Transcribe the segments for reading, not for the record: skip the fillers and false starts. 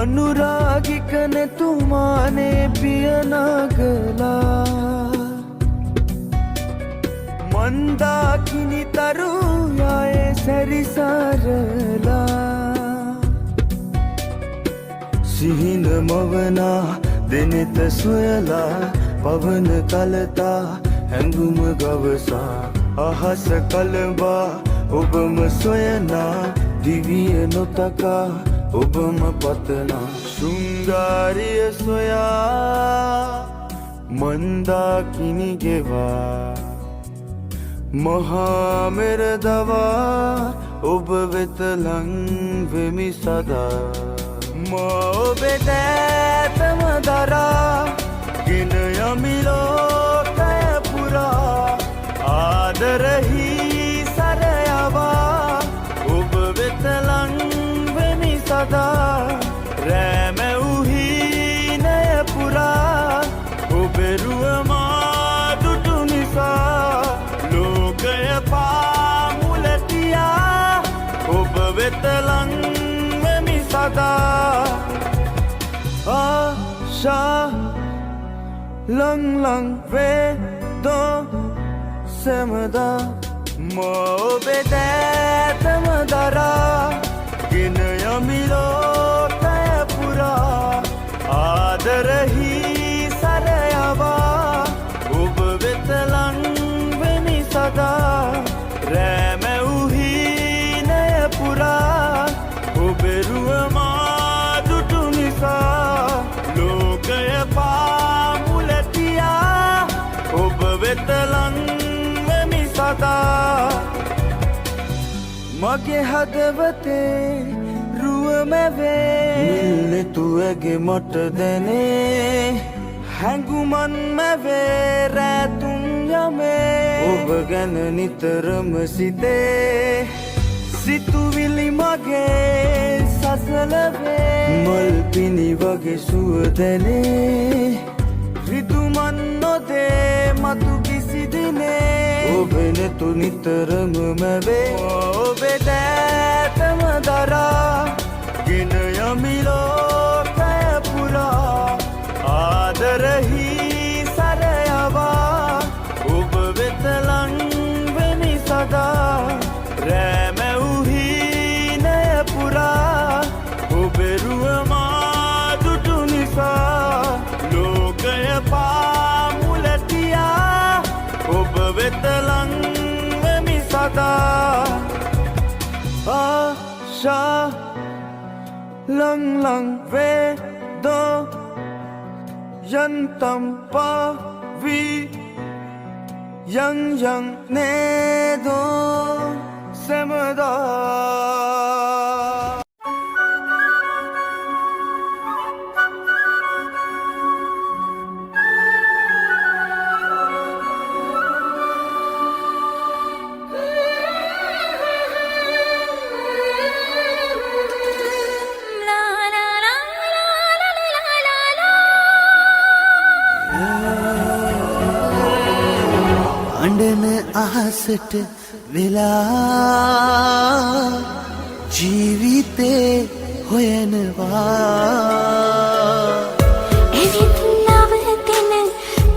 अनुरागिकने तुमाने पियनागला मंदाकिनी तरुयाए सरिसारला सिहिन मवना दिनित सोयला पवन कलता हैंगुम गवसा अहस कलबा उबम सोयना दिव्य नोतका उबम पतना शृंगारिय सोया मंदाकिनी गेवा महामेर दवा उब वितलंग विमि सदा मोबेते तमदरा किन यमिलो तयपुरा आदर ही सरयावा उब वितलंग विमि सदा रैम उही नयपुरा उबेरुमा दुटुनिसा लोकय पामुलतिया उब वितलंग विमि सदा ආශා ලං වේ දෝ සමදා මොබේ දෑතම දරා ගෙන යමිලෝටය පුරා ආදරහි සරයවා ඔබ වෙත ලං වෙමි සදා රෑමැවුහි නය පුරා ඔබෙරුවමා දුටු නිසා ලෝකය පාමුලතියා ඔබ වෙත ලං වෙමි සදා මගේ හදවතේ රුවමැවේ නිල්නෙතුවගේ මොට දැනේ හැඟුමන් මැවේ රැතුම් යමේ ඔබ ගැන නිතරම සිතේ සිතුවිලි මගේ සසලවේ මල් පිණි වගේ සුවදැනේ රිදුමන් නොදේ මතු කිසි දිනේ ඔබ නැතු නිතරම මැවේ ඔබේ දෑතම දරා ගෙන යමි ලෝකය පුරා ආදරහි සරයවා ඔබ වෙත ලං වෙමි සදා රෑමැවුහි නය පුරා ඔබෙරුවමා දුටු නිසා ලෝකය පාමුලතියා ඔබ වෙත ලං වෙමි සදා ආශා ලං වේ දෝ යන්තම් පාවී yang nedo semada අඬන අහසට වෙලා ජීවිතේ හොයනවා එවිත් නවතින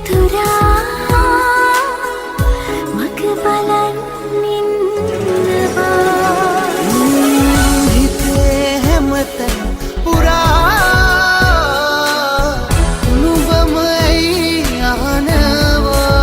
තුරා මග බලන් ඉන්නවා හිතේ හැමතැන පුරා නුඹමයි අහනවා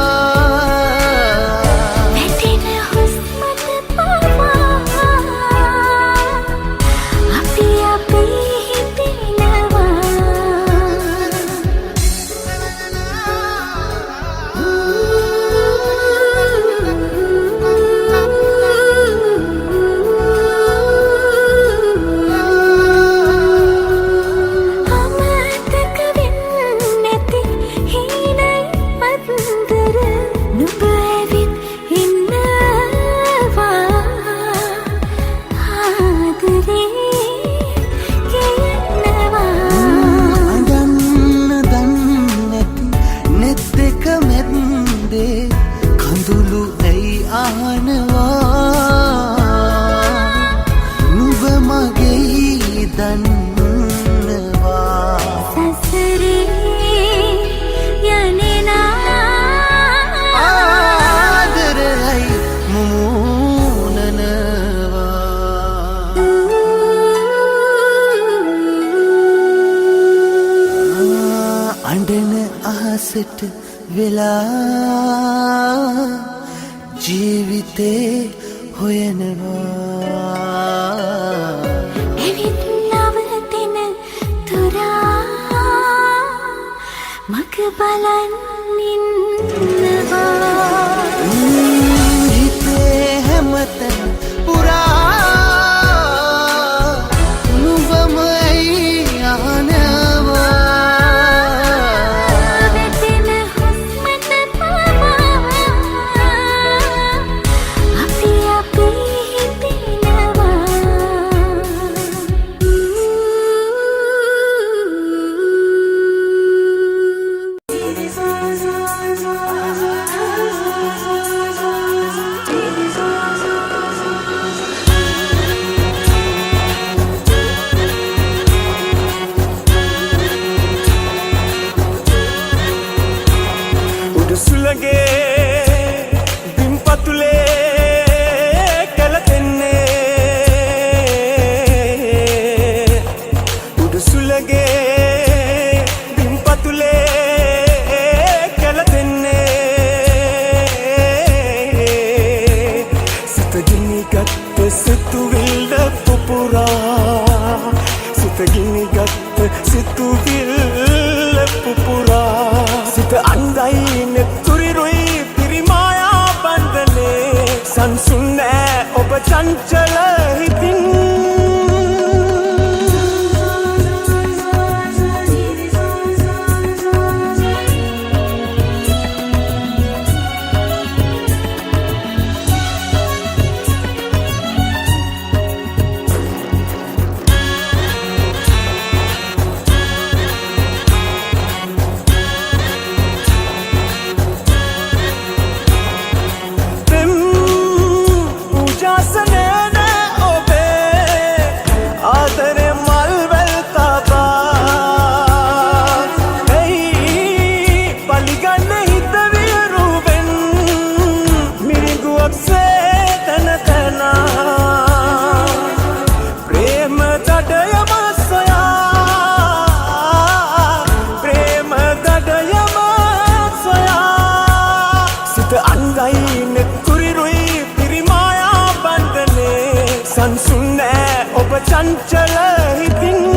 කඳුළු ඇයි අහනවා නුඹ මගේ දන්නවා සසරේ යන්නේනා ආදරයි මුමුණනවා අඬන අහසට වෙලා ජීවිතේ හොයනවා එවිත් නවතින තුරා මග බලන් ඉන්නවා හිතේ හැමතැන පුරා නුඹමයි අහනවා This was පුපුරා සිත අන්දයි නෙතුරිරුයි පිරිමායා බන්ධනේ සංසුන් නෑ ඔබ චංචල හිතින් සංසුන් නෑ ඔබ චංචල හිතින්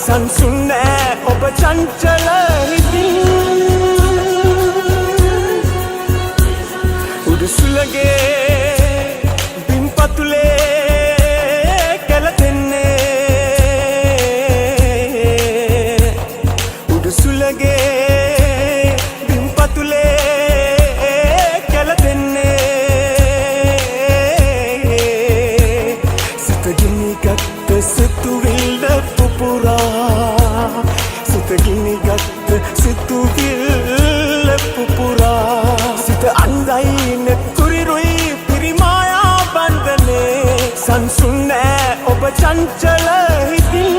සංසුන් නෑ ඔබ චංචල හිතින් උඩුසුලගේ බිම්පතුලේ කැලතෙන්නේ උඩුසුලගේ බිම්පතුලේ කැලතෙන්නේ සිත ගිනිගත් සිතුවිල්ල පුපුරා සිත ගිනිගත් සිතුවිල්ල පුපුරා සිත අන්දයි නෙතුරිරුයි පිරිමායා බන්ධනේ සංසුන් නෑ ඔබ චංචල හිතින්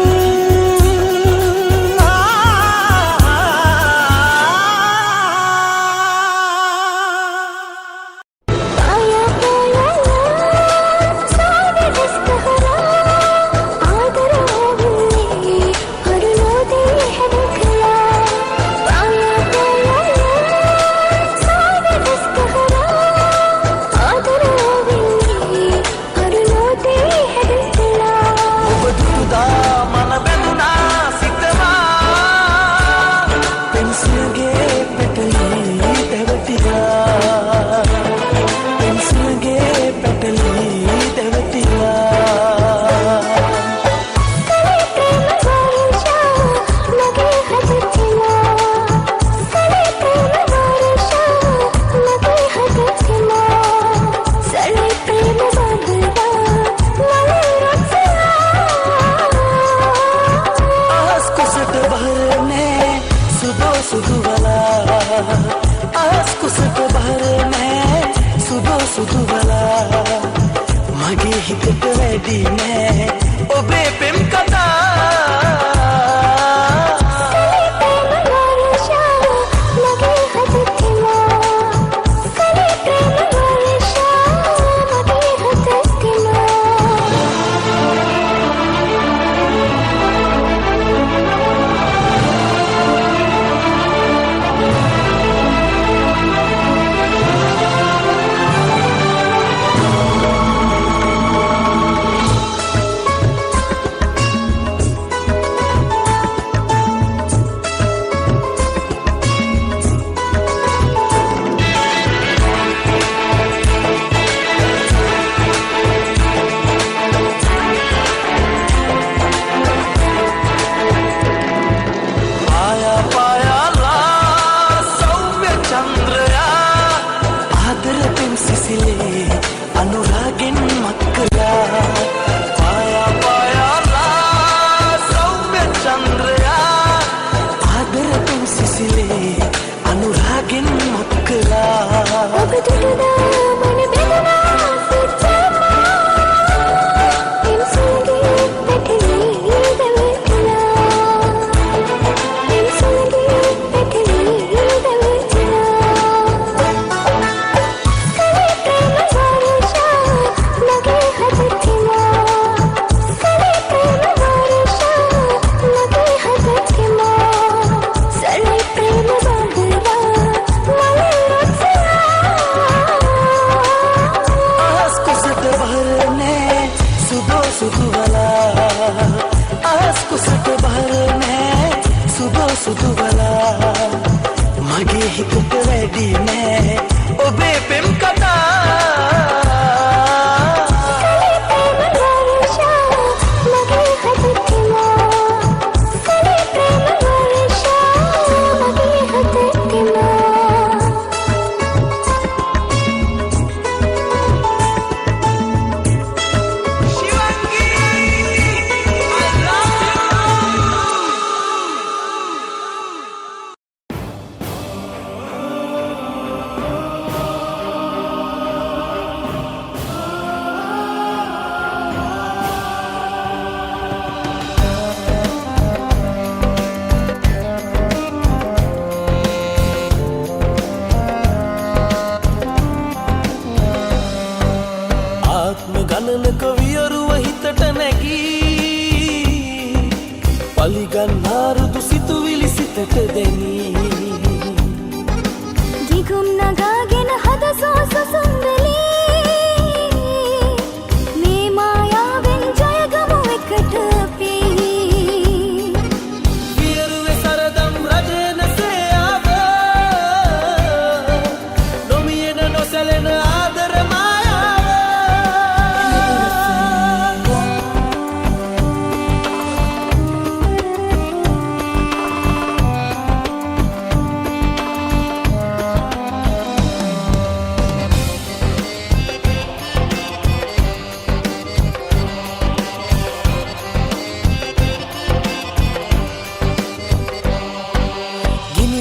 මගේ හිතට වැඩි නෑ ඔබේ පෙම් කතා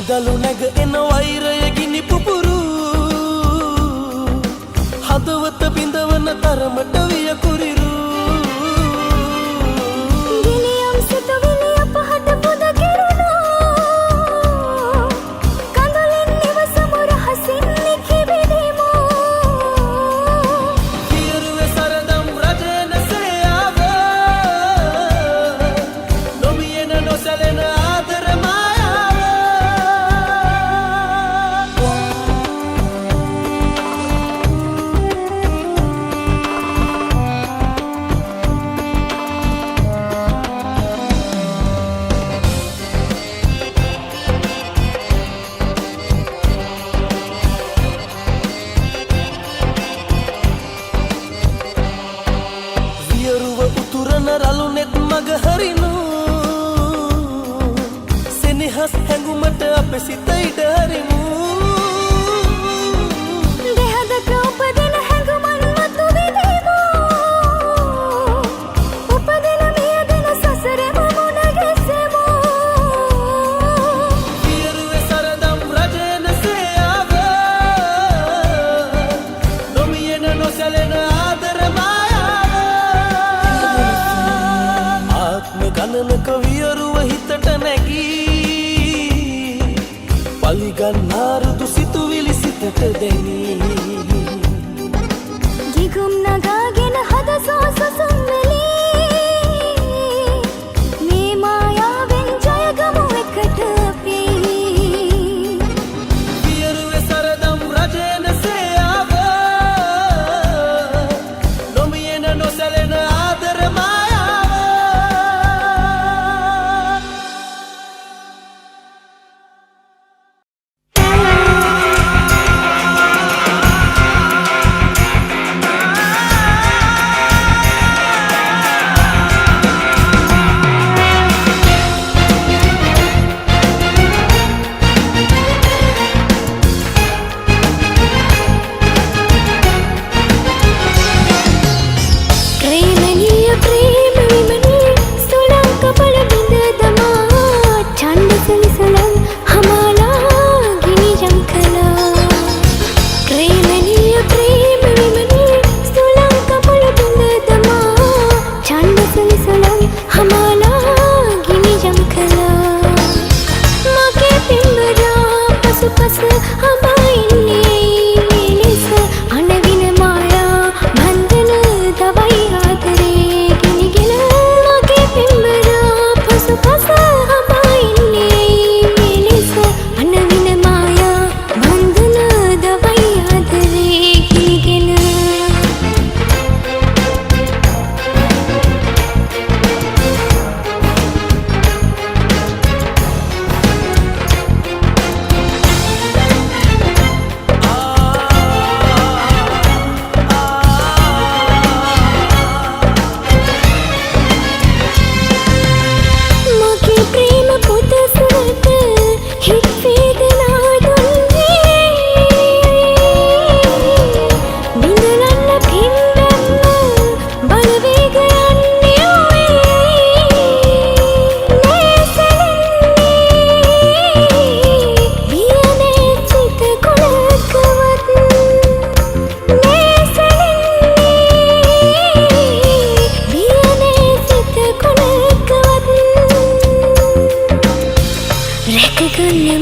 දලු නැග එන වෛරය ගිනි පුපුරු හදවත බිඳවන තරමට විය කුරිරු ගිනියම් සිතුවිලි අපහට පුද කෙරුණු කඳුලෙන් නිවසමු රහසින් නිකිබිදිමු පියරුවේ සරදම් රජන සයාව නොමියෙන නොසැලෙන ආදර රලුනෙත් මග හරිනු සෙනෙහස් හැඟුමට අප සිත ඉඩ හරිමු දෙහදක උපදින හැඟුමන් මතු විදිමු උපදින මියදින සසරෙම මුණ ගැසෙමු පියරුවේ සරදම් රජන සයාව නොමියෙන නොසැලෙන ආදර ගණනක වියරුව හිතට නැගී පලිගන්නාරුදු සිතුවිලි සිතට දැනී ගිගුම් නගාගෙන හද සෝසසුම්වලි මේ මායාවෙන් ජයගමු එකට අපි පියරුවේ සරදම් රජන සයාව නොමියෙන නොසැලෙන ආදර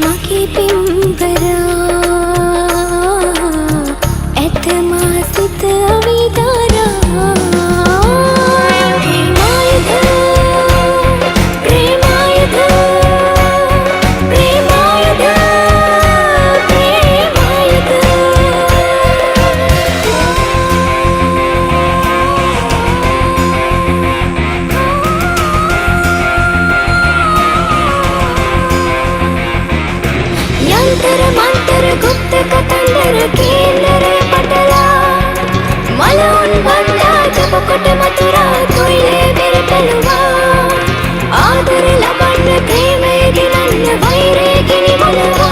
mage pimbara etma sita avidara Mantar गुप्त कतंदर केंदर पटला मलउन बंदा जब कोट मथुरा कोयले बिरतलवा आदर लबंड प्रेम गिनन्न वैरे गिनि मलवा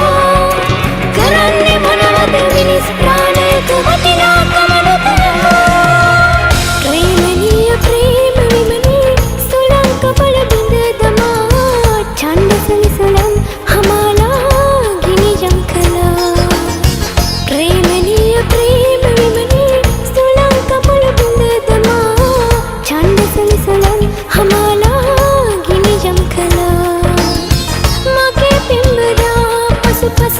करन्ने मनवद विनिस प्राणयक वटिना कमनता प्रेमनीय प्रेम विमने सुलंक बल बिंद दमा छंद सलिसलम हमाला प्रेमनीय प्रेम विमने सुलंक बल बिंद दमा छंद सलिसलम हमाला गिनि जमखला मगे पिंबरा पस पस